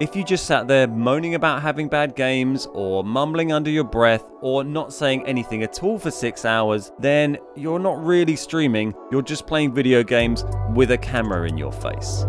If you just sat there moaning about having bad games, or mumbling under your breath, or not saying anything at all for 6 hours, then you're not really streaming, you're just playing video games with a camera in your face.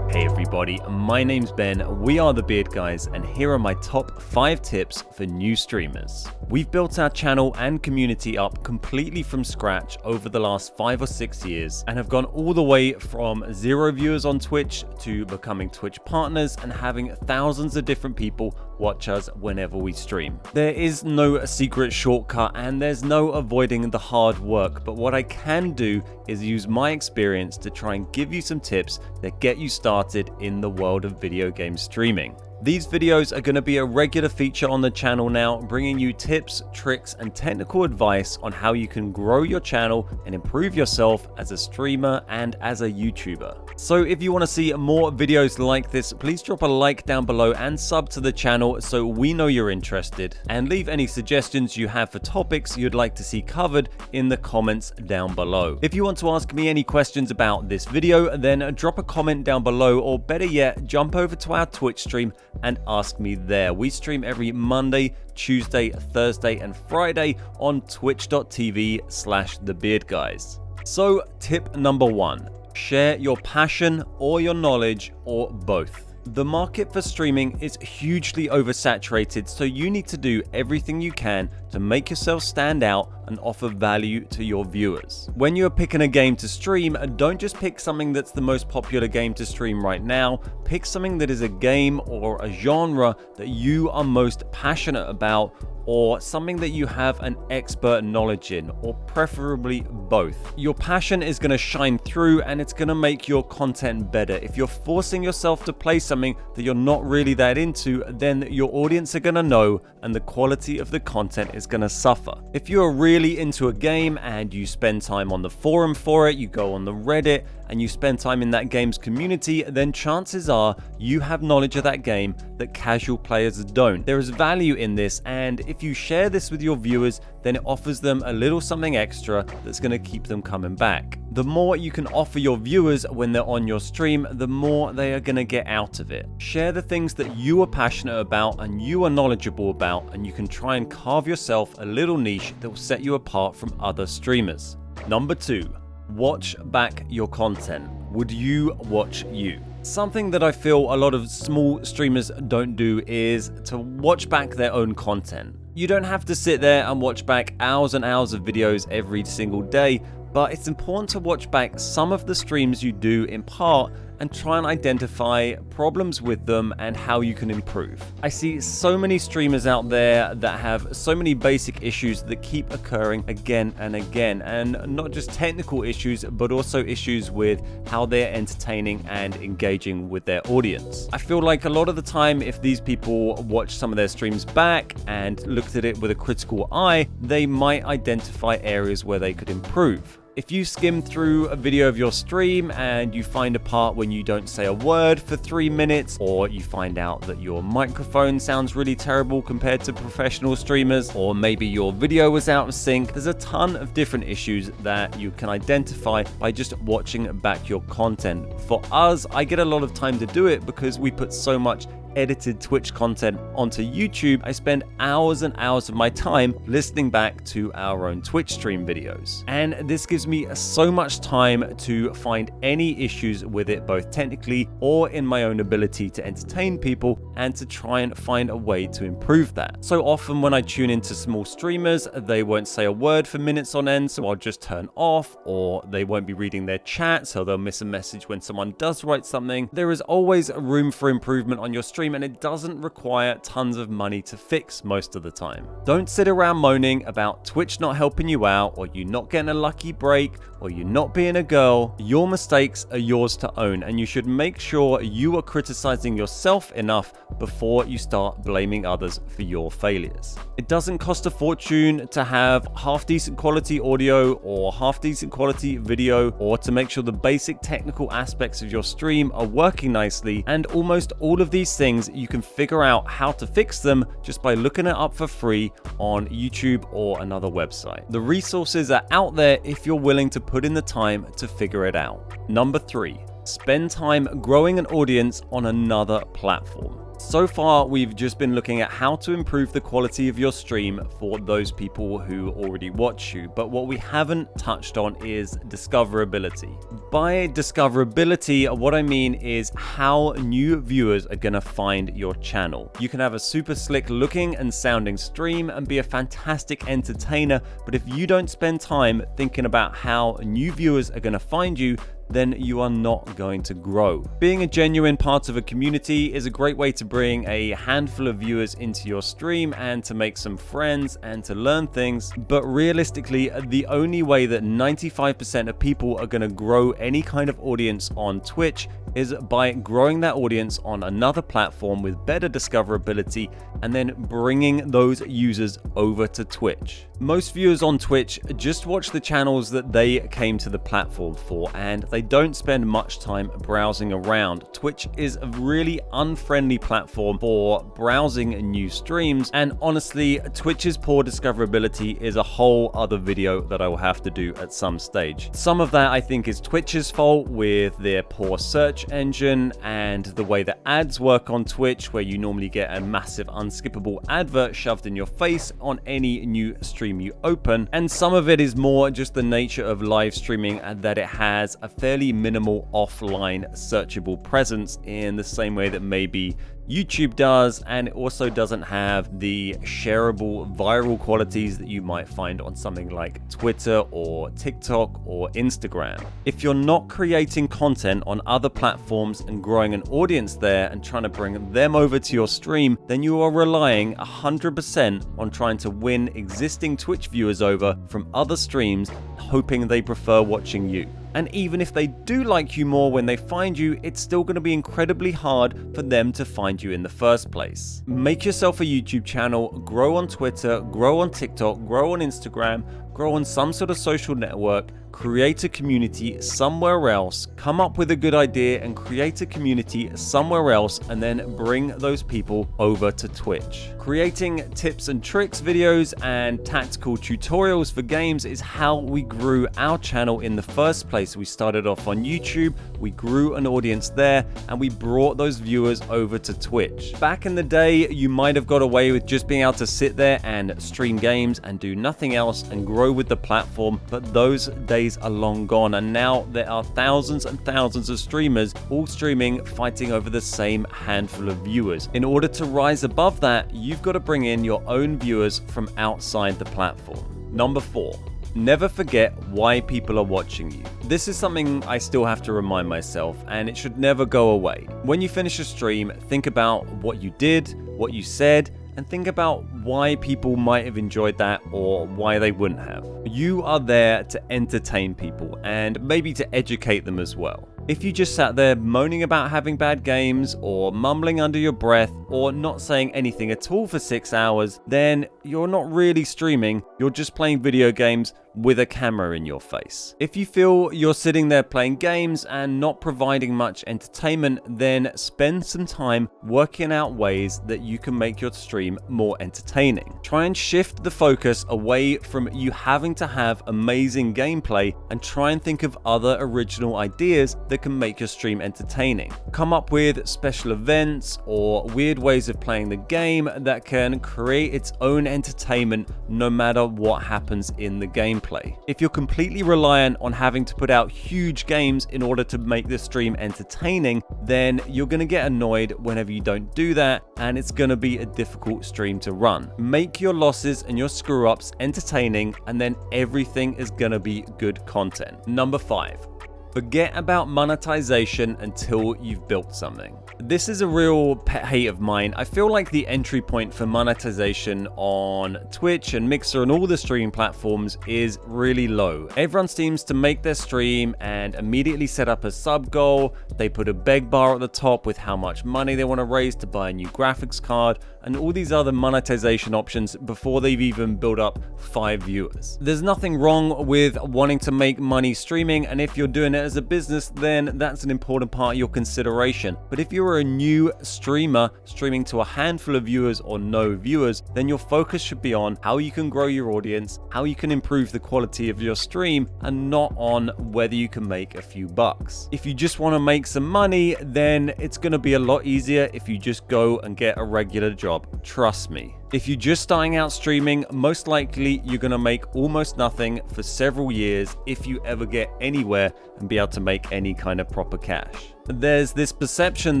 Hey everybody, my name's Ben, we are the Beard Guys, and here are my top 5 tips for new streamers. We've built our channel and community up completely from scratch over the last 5 or 6 years, and have gone all the way from 0 viewers on Twitch to becoming Twitch partners and having thousands of different people watch us whenever we stream. There is no secret shortcut and there's no avoiding the hard work, but what I can do is use my experience to try and give you some tips that get you started in the world of video game streaming. These videos are going to be a regular feature on the channel now, bringing you tips, tricks, and technical advice on how you can grow your channel and improve yourself as a streamer and as a YouTuber. So if you want to see more videos like this, please drop a like down below and sub to the channel so we know you're interested, and leave any suggestions you have for topics you'd like to see covered in the comments down below. If you want to ask me any questions about this video, then drop a comment down below, or better yet, jump over to our Twitch stream and ask me there. We stream every Monday, Tuesday, Thursday, and Friday on twitch.tv/thebeardguys. So tip number 1, share your passion or your knowledge, or both. The market for streaming is hugely oversaturated, so you need to do everything you can to make yourself stand out and offer value to your viewers. When you're picking a game to stream, don't just pick something that's the most popular game to stream right now. Pick something that is a game or a genre that you are most passionate about, or something that you have an expert knowledge in, or preferably both. Your passion is going to shine through and it's going to make your content better. If you're forcing yourself to play something that you're not really that into, then your audience are going to know and the quality of the content is going to suffer. If you're really into a game and you spend time on the forum for it, you go on the Reddit and you spend time in that game's community, then chances are you have knowledge of that game that casual players don't. There is value in this, and if you share this with your viewers, then it offers them a little something extra that's going to keep them coming back. The more you can offer your viewers when they're on your stream, the more they are going to get out of it. Share the things that you are passionate about and you are knowledgeable about, and you can try and carve yourself a little niche that will set you apart from other streamers. Number 2, watch back your content. Would you watch you? Something that I feel a lot of small streamers don't do is to watch back their own content. You don't have to sit there and watch back hours and hours of videos every single day, but it's important to watch back some of the streams you do in part and try and identify problems with them and how you can improve. I see so many streamers out there that have so many basic issues that keep occurring again and again, and not just technical issues, but also issues with how they're entertaining and engaging with their audience. I feel like a lot of the time, if these people watch some of their streams back and looked at it with a critical eye, they might identify areas where they could improve. If you skim through a video of your stream and you find a part when you don't say a word for 3 minutes, or you find out that your microphone sounds really terrible compared to professional streamers, or maybe your video was out of sync, there's a ton of different issues that you can identify by just watching back your content. For us, I get a lot of time to do it because we put so much edited Twitch content onto YouTube. I spend hours and hours of my time listening back to our own Twitch stream videos, and this gives me so much time to find any issues with it, both technically or in my own ability to entertain people, and to try and find a way to improve that. So often when I tune into small streamers, they won't say a word for minutes on end, so I'll just turn off, or they won't be reading their chat, so they'll miss a message when someone does write something. There is always room for improvement on your stream, and it doesn't require tons of money to fix most of the time. Don't sit around moaning about Twitch not helping you out, or you not getting a lucky break, or you not being a girl. Your mistakes are yours to own, and you should make sure you are criticizing yourself enough before you start blaming others for your failures. It doesn't cost a fortune to have half decent quality audio or half decent quality video, or to make sure the basic technical aspects of your stream are working nicely, and almost all of these things you can figure out how to fix them just by looking it up for free on YouTube or another website. The resources are out there if you're willing to put in the time to figure it out. Number 3, Spend time growing an audience on another platform. So far, we've just been looking at how to improve the quality of your stream for those people who already watch you, but what we haven't touched on is discoverability. By discoverability, what I mean is how new viewers are going to find your channel. You can have a super slick looking and sounding stream and be a fantastic entertainer, but if you don't spend time thinking about how new viewers are going to find you, then you are not going to grow. Being a genuine part of a community is a great way to bring a handful of viewers into your stream and to make some friends and to learn things. But realistically, the only way that 95% of people are going to grow any kind of audience on Twitch is by growing that audience on another platform with better discoverability and then bringing those users over to Twitch. Most viewers on Twitch just watch the channels that they came to the platform for, and they don't spend much time browsing around. Twitch is a really unfriendly platform for browsing new streams, and honestly, Twitch's poor discoverability is a whole other video that I will have to do at some stage. Some of that I think is Twitch's fault with their poor search engine and the way that ads work on Twitch, where you normally get a massive unskippable advert shoved in your face on any new stream you open, and some of it is more just the nature of live streaming and that it has a fairly minimal offline searchable presence in the same way that maybe YouTube does, and it also doesn't have the shareable viral qualities that you might find on something like Twitter or TikTok or Instagram. If you're not creating content on other platforms and growing an audience there and trying to bring them over to your stream, then you are relying 100% on trying to win existing Twitch viewers over from other streams, hoping they prefer watching you. And even if they do like you more when they find you, it's still going to be incredibly hard for them to find you in the first place. Make yourself a YouTube channel, grow on Twitter, grow on TikTok, grow on Instagram, grow on some sort of social network, create a community somewhere else, come up with a good idea and create a community somewhere else, and then bring those people over to Twitch. Creating tips and tricks videos and tactical tutorials for games is how we grew our channel in the first place. We started off on YouTube, we grew an audience there, and we brought those viewers over to Twitch. Back in the day, you might have got away with just being able to sit there and stream games and do nothing else and grow with the platform, but those days are long gone, and now there are thousands and thousands of streamers all streaming, fighting over the same handful of viewers. In order to rise above that, you've got to bring in your own viewers from outside the platform. Number 4. Never forget why people are watching you. This is something I still have to remind myself, and it should never go away. When you finish a stream, think about what you did, what you said, and think about why people might have enjoyed that or why they wouldn't have. You are there to entertain people and maybe to educate them as well. If you just sat there moaning about having bad games or mumbling under your breath or not saying anything at all for 6 hours, then you're not really streaming, you're just playing video games with a camera in your face. If you feel you're sitting there playing games and not providing much entertainment, then spend some time working out ways that you can make your stream more entertaining. Try and shift the focus away from you having to have amazing gameplay and try and think of other original ideas that can make your stream entertaining. Come up with special events or weird ways of playing the game that can create its own entertainment no matter what happens in the gameplay. If you're completely reliant on having to put out huge games in order to make the stream entertaining, then you're going to get annoyed whenever you don't do that, and it's going to be a difficult stream to run. Make your losses and your screw-ups entertaining, and then everything is going to be good content. Number 5. Forget about monetization until you've built something. This is a real pet hate of mine. I feel like the entry point for monetization on Twitch and Mixer and all the streaming platforms is really low. Everyone seems to make their stream and immediately set up a sub goal. They put a beg bar at the top with how much money they want to raise to buy a new graphics card and all these other monetization options before they've even built up 5 viewers. There's nothing wrong with wanting to make money streaming, and if you're doing it it as a business, then that's an important part of your consideration. But if you're a new streamer streaming to a handful of viewers or no viewers, then your focus should be on how you can grow your audience, how you can improve the quality of your stream, and not on whether you can make a few bucks. If you just want to make some money, then it's going to be a lot easier if you just go and get a regular job. Trust me. If you're just starting out streaming, most likely you're going to make almost nothing for several years if you ever get anywhere and be able to make any kind of proper cash. There's this perception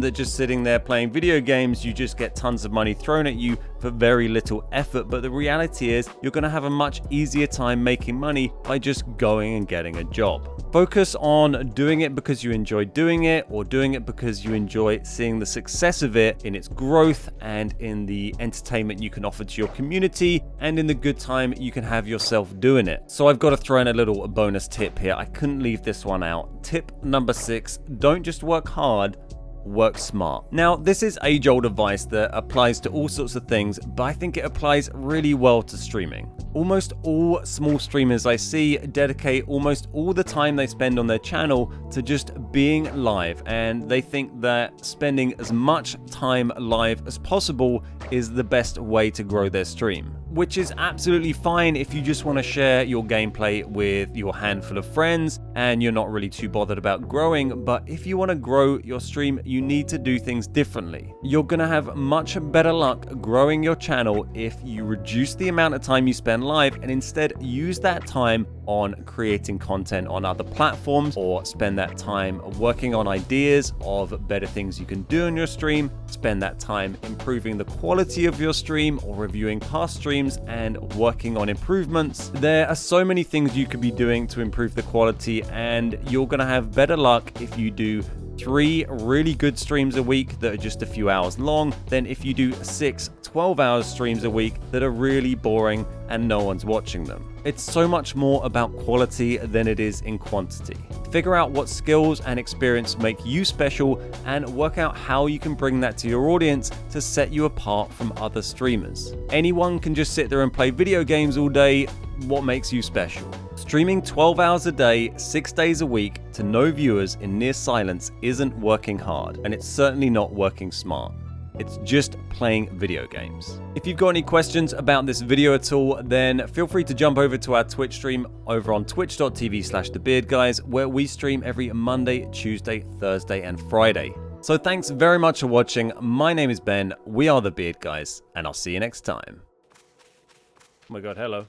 that just sitting there playing video games, you just get tons of money thrown at you for very little effort, but the reality is you're going to have a much easier time making money by just going and getting a job. Focus on doing it because you enjoy doing it, or doing it because you enjoy seeing the success of it in its growth and in the entertainment you can offer to your community and in the good time you can have yourself doing it. So I've got to throw in a little bonus tip here. I couldn't leave this one out. Tip number 6, don't just work hard, work smart. Now, this is age-old advice that applies to all sorts of things, but I think it applies really well to streaming. Almost all small streamers I see dedicate almost all the time they spend on their channel to just being live, and they think that spending as much time live as possible is the best way to grow their stream. Which is absolutely fine if you just want to share your gameplay with your handful of friends and you're not really too bothered about growing, but if you want to grow your stream, you need to do things differently. You're going to have much better luck growing your channel if you reduce the amount of time you spend live and instead use that time on creating content on other platforms, or spend that time working on ideas of better things you can do on your stream, spend that time improving the quality of your stream or reviewing past streams and working on improvements. There are so many things you could be doing to improve the quality, and you're going to have better luck if you do 3 really good streams a week that are just a few hours long than if you do 6 12-hour streams a week that are really boring and no one's watching them. It's so much more about quality than it is in quantity. Figure out what skills and experience make you special and work out how you can bring that to your audience to set you apart from other streamers. Anyone can just sit there and play video games all day. What makes you special? Streaming 12 hours a day, 6 days a week to no viewers in near silence isn't working hard, and it's certainly not working smart. It's just playing video games. If you've got any questions about this video at all, then feel free to jump over to our Twitch stream over on twitch.tv/thebeardguys, where we stream every Monday, Tuesday, Thursday, and Friday. So thanks very much for watching. My name is Ben, we are the Beard Guys, and I'll see you next time. Oh my god, hello.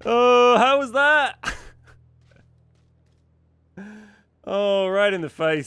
Oh, how was that? Oh, right in the face.